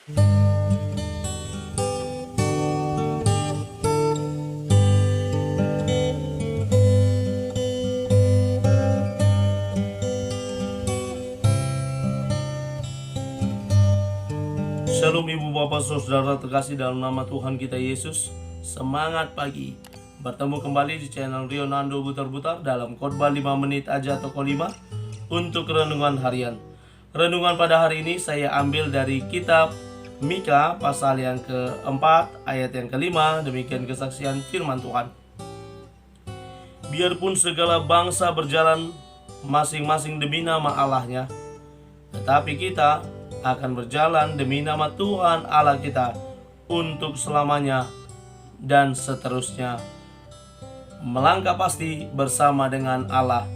Shalom ibu bapak saudara terkasih dalam nama Tuhan kita Yesus. Semangat pagi. Bertemu kembali di channel Rionando Butar-Butar dalam khotbah 5 menit aja toko 5 untuk renungan harian. Renungan pada hari ini saya ambil dari kitab Mika pasal yang keempat ayat yang kelima. Demikian kesaksian firman Tuhan. Biarpun segala bangsa berjalan masing-masing demi nama Allahnya, tetapi kita akan berjalan demi nama Tuhan Allah kita untuk selamanya dan seterusnya. Melangkah pasti bersama dengan Allah.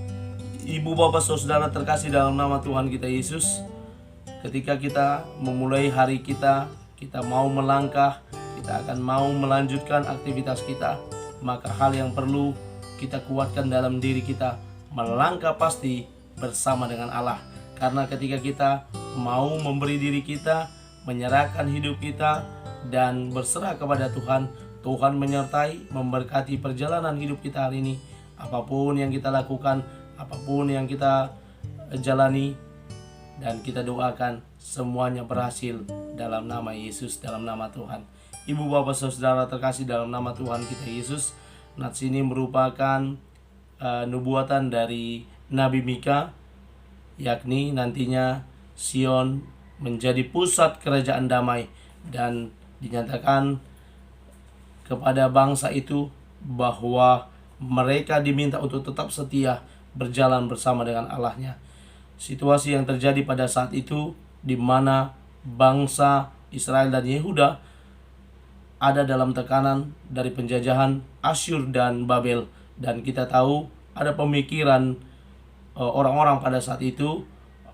Ibu bapak saudara terkasih dalam nama Tuhan kita Yesus, ketika kita memulai hari kita mau melangkah, kita akan mau melanjutkan aktivitas kita, maka hal yang perlu kita kuatkan dalam diri kita, melangkah pasti bersama dengan Allah. Karena ketika kita mau memberi diri kita, menyerahkan hidup kita, dan berserah kepada Tuhan, Tuhan menyertai, memberkati perjalanan hidup kita hari ini. Apapun yang kita lakukan, apapun yang kita jalani, dan kita doakan semuanya berhasil dalam nama Yesus, dalam nama Tuhan. Ibu bapak saudara terkasih dalam nama Tuhan kita Yesus, nats ini merupakan nubuatan dari Nabi Mika, yakni nantinya Sion menjadi pusat kerajaan damai, dan dinyatakan kepada bangsa itu bahwa mereka diminta untuk tetap setia berjalan bersama dengan Allahnya. Situasi yang terjadi pada saat itu di mana bangsa Israel dan Yehuda ada dalam tekanan dari penjajahan Asyur dan Babel, dan kita tahu ada pemikiran orang-orang pada saat itu,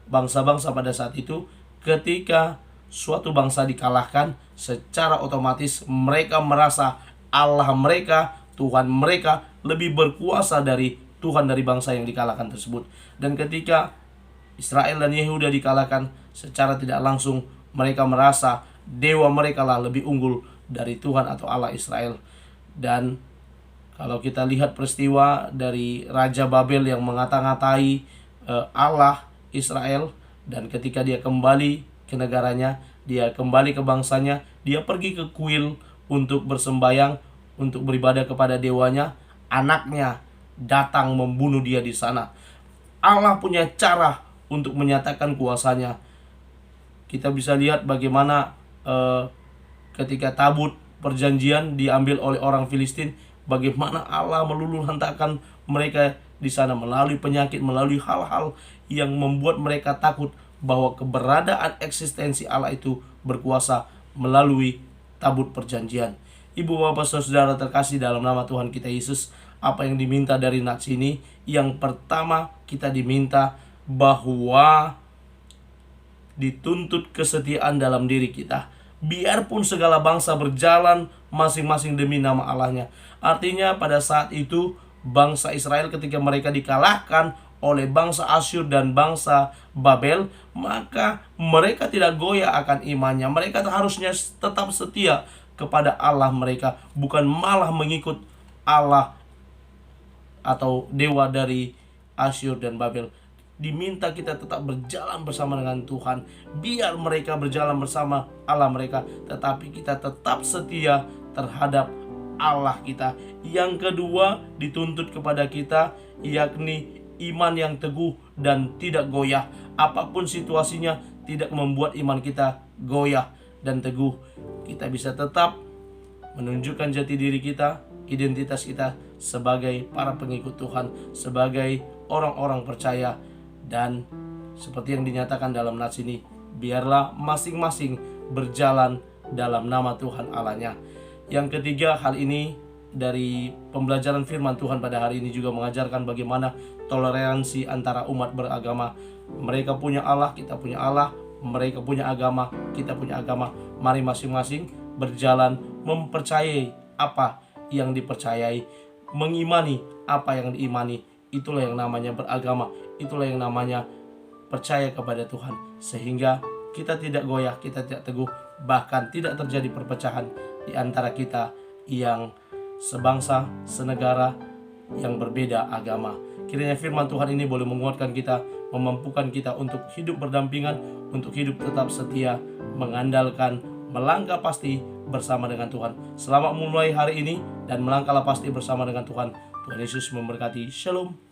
bangsa-bangsa pada saat itu, ketika suatu bangsa dikalahkan, secara otomatis mereka merasa Allah mereka, Tuhan mereka lebih berkuasa dari Tuhan dari bangsa yang dikalahkan tersebut. Dan ketika Israel dan Yehuda dikalahkan, secara tidak langsung mereka merasa dewa mereka lah lebih unggul dari Tuhan atau Allah Israel. Dan kalau kita lihat peristiwa dari Raja Babel yang mengata-ngatai Allah Israel, dan ketika dia kembali ke negaranya, dia kembali ke bangsanya, dia pergi ke kuil untuk bersembayang, untuk beribadah kepada dewanya, anaknya datang membunuh dia di sana. Allah punya cara untuk menyatakan kuasanya. Kita bisa lihat bagaimana ketika tabut perjanjian diambil oleh orang Filistin, bagaimana Allah meluluhlantakkan mereka di sana melalui penyakit, melalui hal-hal yang membuat mereka takut bahwa keberadaan eksistensi Allah itu berkuasa melalui tabut perjanjian. Ibu bapak saudara terkasih dalam nama Tuhan kita Yesus, apa yang diminta dari nats ini? Yang pertama, kita diminta bahwa dituntut kesetiaan dalam diri kita. Biarpun segala bangsa berjalan masing-masing demi nama Allahnya. Artinya pada saat itu bangsa Israel ketika mereka dikalahkan oleh bangsa Asyur dan bangsa Babel, maka mereka tidak goyah akan imannya. Mereka harusnya tetap setia kepada Allah mereka, bukan malah mengikut Allah atau dewa dari Asyur dan Babel. Diminta kita tetap berjalan bersama dengan Tuhan. Biar mereka berjalan bersama Allah mereka, tetapi kita tetap setia terhadap Allah kita. Yang kedua dituntut kepada kita, yakni iman yang teguh dan tidak goyah. Apapun situasinya, tidak membuat iman kita goyah dan teguh. Kita bisa tetap menunjukkan jati diri kita, identitas kita sebagai para pengikut Tuhan, sebagai orang-orang percaya. Dan seperti yang dinyatakan dalam nats ini, biarlah masing-masing berjalan dalam nama Tuhan Allahnya. Yang ketiga, hal ini dari pembelajaran firman Tuhan pada hari ini juga mengajarkan bagaimana toleransi antara umat beragama. Mereka punya Allah, kita punya Allah. Mereka punya agama, kita punya agama. Mari masing-masing berjalan mempercayai apa yang dipercayai, mengimani apa yang diimani. Itulah yang namanya beragama, itulah yang namanya percaya kepada Tuhan. Sehingga kita tidak goyah, kita tidak teguh, bahkan tidak terjadi perpecahan di antara kita yang sebangsa, senegara, yang berbeda agama. Kiranya firman Tuhan ini boleh menguatkan kita, memampukan kita untuk hidup berdampingan, untuk hidup tetap setia, mengandalkan, melangkah pasti bersama dengan Tuhan. Selamat memulai hari ini dan melangkahlah pasti bersama dengan Tuhan. Tuhan Yesus memberkati. Shalom.